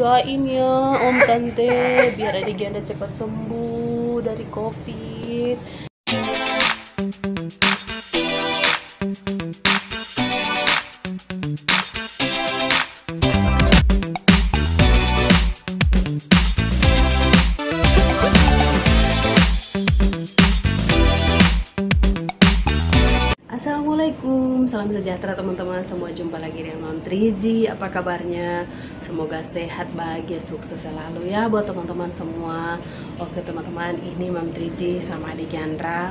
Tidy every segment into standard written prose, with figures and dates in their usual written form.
doain ya Om Tante biar adik Giandra cepat sembuh dari COVID. Assalamualaikum, salam sejahtera teman-teman semua. Jumpa lagi dengan Mam Triji. Apa kabarnya? Semoga sehat, bahagia, sukses selalu ya buat teman-teman semua. Oke teman-teman, ini Mam Triji sama adik Giandra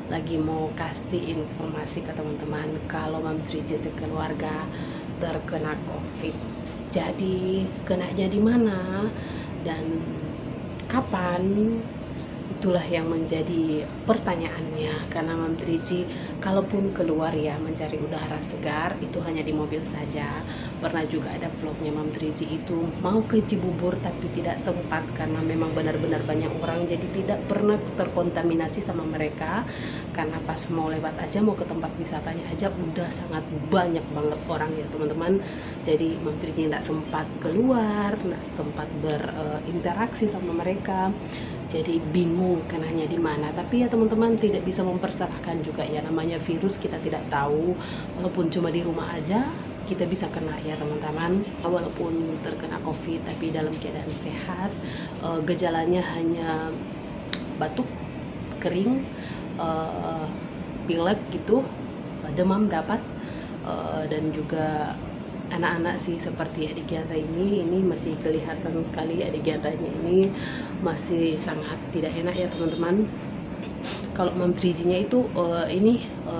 lagi mau kasih informasi ke teman-teman kalau Mam Triji sekeluarga terkena COVID. Jadi kenanya di mana dan kapan? Itulah yang menjadi pertanyaannya, karena Mam Triji kalaupun keluar ya mencari udara segar itu hanya di mobil saja. Pernah juga ada vlognya Mam Triji itu mau ke Cibubur tapi tidak sempat karena memang benar-benar banyak orang, jadi tidak pernah terkontaminasi sama mereka. Karena pas mau lewat aja, mau ke tempat wisatanya aja udah sangat banyak banget orang ya teman-teman. Jadi Mam Triji tidak sempat keluar, tidak sempat berinteraksi sama mereka. Jadi bingung kenanya di mana. Tapi ya teman-teman tidak bisa mempersalahkan juga ya, namanya virus kita tidak tahu. Walaupun cuma di rumah aja kita bisa kena ya teman-teman. Walaupun terkena COVID tapi dalam keadaan sehat. Gejalanya hanya batuk, kering, pilek gitu, demam dapat, dan juga anak-anak sih seperti adik Giandra ini masih kelihatan sekali adik Giandranya ini masih sangat tidak enak ya teman-teman. Kalau Mam Trijinya itu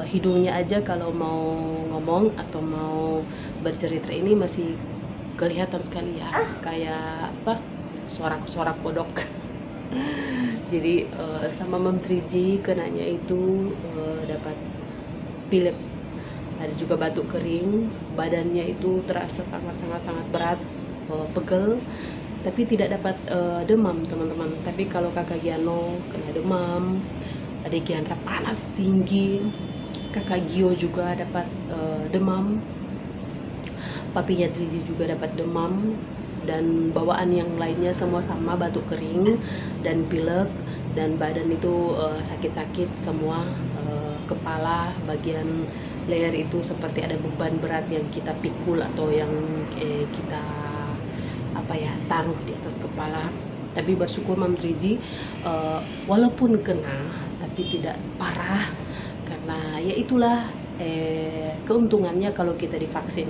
hidungnya aja kalau mau ngomong atau mau bercerita ini masih kelihatan sekali ya, kayak apa, sorak-sorak kodok. Jadi sama Mam Triji kenanya itu dapat pilek, ada juga batuk kering, badannya itu terasa sangat berat, pegel, tapi tidak dapat demam teman-teman. Tapi kalau kakak Giano kena demam, adik Giandra panas tinggi, kakak Gio juga dapat demam, papinya Triji juga dapat demam, dan bawaan yang lainnya semua sama, batuk kering dan pilek, dan badan itu sakit-sakit semua. Kepala bagian leher itu seperti ada beban berat yang kita pikul atau yang kita taruh di atas kepala. Tapi bersyukur Mam Triji walaupun kena tapi tidak parah, karena ya itulah keuntungannya kalau kita divaksin,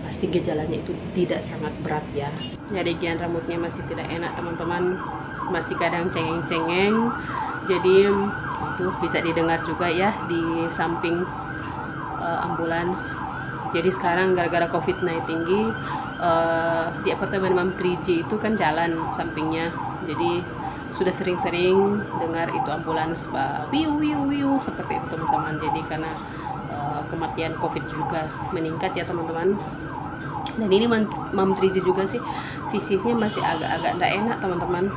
pasti gejalanya itu tidak sangat berat ya. Jadi rambutnya masih tidak enak teman-teman, masih kadang cengeng-cengeng. Jadi itu bisa didengar juga ya di samping ambulans. Jadi sekarang gara-gara COVID-19 tinggi, di apartemen Mam Triji itu kan jalan sampingnya, jadi sudah sering-sering dengar itu ambulans wiu wiu wiu seperti itu teman-teman. Jadi karena kematian COVID juga meningkat ya teman-teman. Dan ini Mam Triji juga sih fisiknya masih agak-agak tidak enak teman-teman.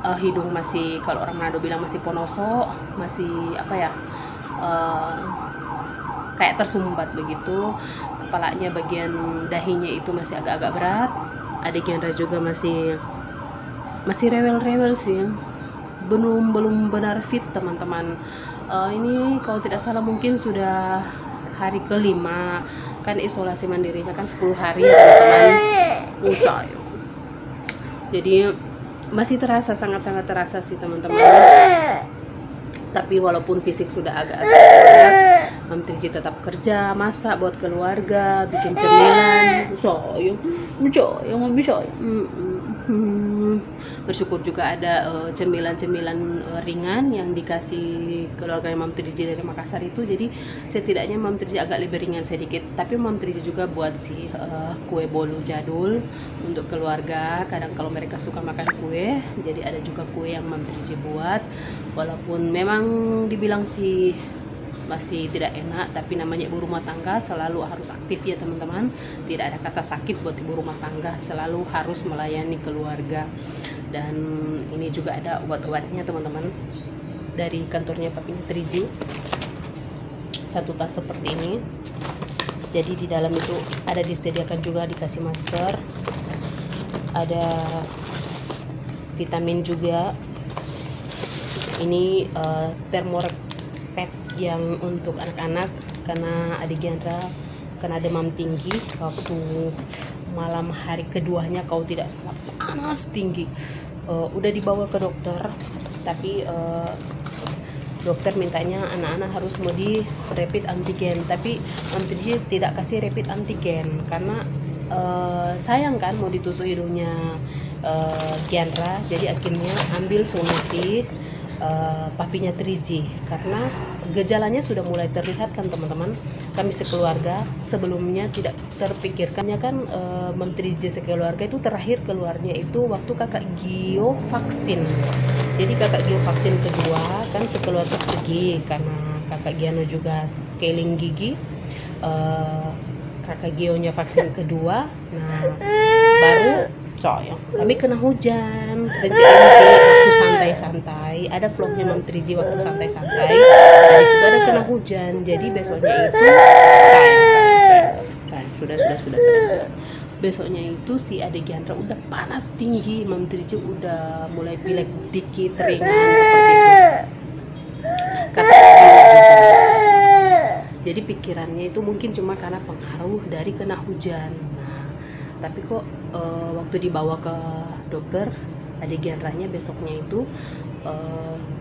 Hidung masih, kalau orang Manado bilang masih ponosok, masih kayak tersumbat begitu. Kepalanya bagian dahinya itu masih agak-agak berat. Adik Giandra juga masih rewel-rewel sih, belum benar fit teman-teman. Ini kalau tidak salah mungkin sudah hari kelima, kan isolasi mandirinya kan 10 hari teman-teman. Jadi masih terasa, sangat-sangat terasa sih teman-teman. Tapi walaupun fisik sudah agak-agak berat, Mam Triji tetap kerja, masak buat keluarga, bikin cemilan. Bersyukur juga ada cemilan-cemilan ringan yang dikasih keluarga Mam Triji dari Makassar itu. Jadi setidaknya Mam Triji agak lebih ringan sedikit. Tapi Mam Triji juga buat sih kue bolu jadul untuk keluarga. Kadang kalau mereka suka makan kue, jadi ada juga kue yang Mam Triji buat. Walaupun memang dibilang sih masih tidak enak, tapi namanya ibu rumah tangga selalu harus aktif ya teman-teman. Tidak ada kata sakit buat ibu rumah tangga, selalu harus melayani keluarga. Dan ini juga ada obat-obatnya teman-teman dari kantornya papinya Triji, satu tas seperti ini. Jadi di dalam itu ada disediakan juga, dikasih masker, ada vitamin juga. Ini Thermorex Spet yang untuk anak-anak, karena adik Giandra kena demam tinggi waktu malam hari keduanya, kau tidak salah, panas tinggi. Udah dibawa ke dokter, tapi dokter mintanya anak-anak harus mau di rapid antigen, tapi Mamtriji tidak kasih rapid antigen karena sayang kan mau ditusuk hidungnya Giandra. Jadi akhirnya ambil solusi papinya 3G, karena gejalanya sudah mulai terlihat kan teman-teman. Kami sekeluarga sebelumnya tidak terpikirkannya kan, Mam 3G sekeluarga itu terakhir keluarnya itu waktu kakak Gio vaksin. Jadi kakak Gio vaksin kedua kan sekeluarga pergi, karena kakak Giano juga scaling gigi. Kakak Gionya vaksin kedua, nah baru coyong kami kena hujan. Waktu santai-santai, ada vlognya Mam 3G waktu santai-santai, dari situ ada kena hujan. Jadi besoknya itu sudah. Besoknya itu si adik Giandra udah panas tinggi, Mam 3G udah mulai pilek dikit, ringan seperti itu. Jadi pikirannya itu mungkin cuma karena pengaruh dari kena hujan. Nah, tapi kok waktu dibawa ke dokter, adik Giandranya besoknya itu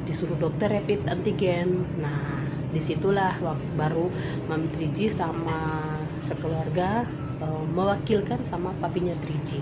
disuruh dokter rapid antigen. Nah, disitulah baru Mam 3G sama sekeluarga mewakilkan sama papinya 3G,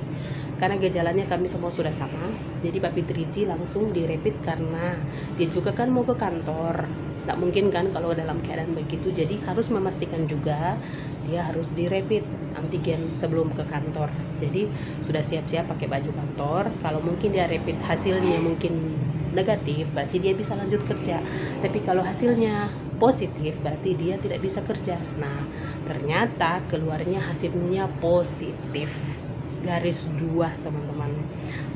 karena gejalanya kami semua sudah sama. Jadi papi 3G langsung di rapid karena dia juga kan mau ke kantor. Nggak mungkin kan kalau dalam keadaan begitu, jadi harus memastikan juga dia harus di rapid antigen sebelum ke kantor. Jadi sudah siap-siap pakai baju kantor. Kalau mungkin dia rapid hasilnya mungkin negatif, berarti dia bisa lanjut kerja. Tapi kalau hasilnya positif, berarti dia tidak bisa kerja. Nah, ternyata keluarnya hasilnya positif, garis 2 teman-teman.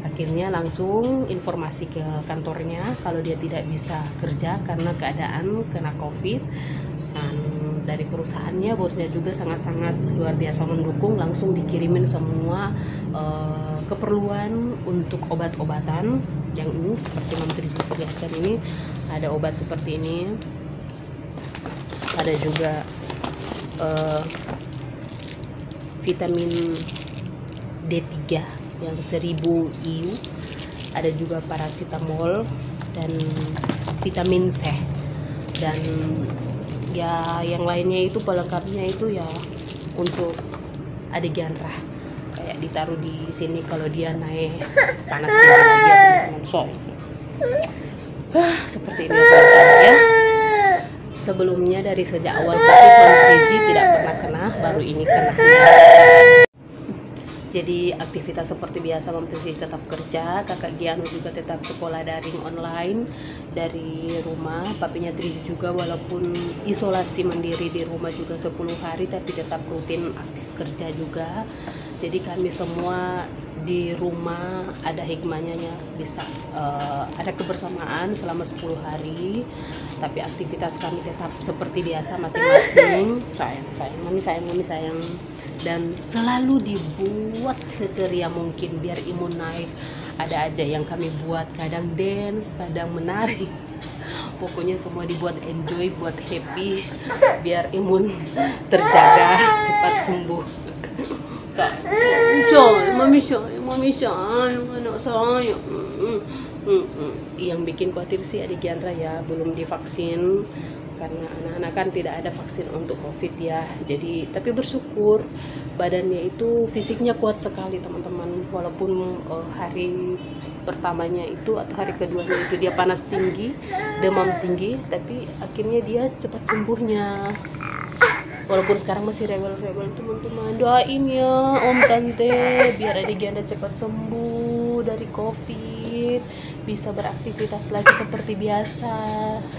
Akhirnya langsung informasi ke kantornya kalau dia tidak bisa kerja karena keadaan kena COVID. Dan dari perusahaannya, bosnya juga sangat-sangat luar biasa mendukung, langsung dikirimin semua keperluan untuk obat-obatan. Yang ini seperti Mam 3G lihatkan, ini ada obat seperti ini, ada juga vitamin D3 yang 1000 IU, ada juga paracetamol dan vitamin C, dan ya yang lainnya itu pelengkapnya itu ya untuk adik Giandra, kayak ditaruh di sini kalau dia naik panas seperti ini ya. Sebelumnya dari sejak awal Mam 3G tidak pernah kena, baru ini kena. Jadi aktivitas seperti biasa, Mam 3G tetap kerja, kakak Giano juga tetap sekolah daring online dari rumah. Papinya 3G juga walaupun isolasi mandiri di rumah juga 10 hari, tapi tetap rutin aktif kerja juga. Jadi kami semua di rumah ada hikmahnya ya, bisa ada kebersamaan selama 10 hari, tapi aktivitas kami tetap seperti biasa masing-masing. Mami sayang, dan selalu dibuat seceria mungkin biar imun naik. Ada aja yang kami buat, kadang dance, kadang menari, pokoknya semua dibuat enjoy, buat happy, biar imun terjaga, cepat sembuh. Mami sayang anak saya. Yang bikin khawatir sih adik Giandra ya, belum divaksin, karena anak-anak kan tidak ada vaksin untuk COVID ya. Jadi tapi bersyukur badannya itu fisiknya kuat sekali teman-teman, walaupun hari pertamanya itu atau hari keduanya itu dia panas tinggi, demam tinggi, tapi akhirnya dia cepat sembuhnya. Walaupun sekarang masih rewel-rewel teman-teman, doain ya om tante biar adik Giandra cepat sembuh dari COVID, bisa beraktivitas lagi seperti biasa,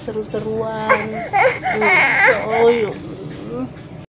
seru-seruan.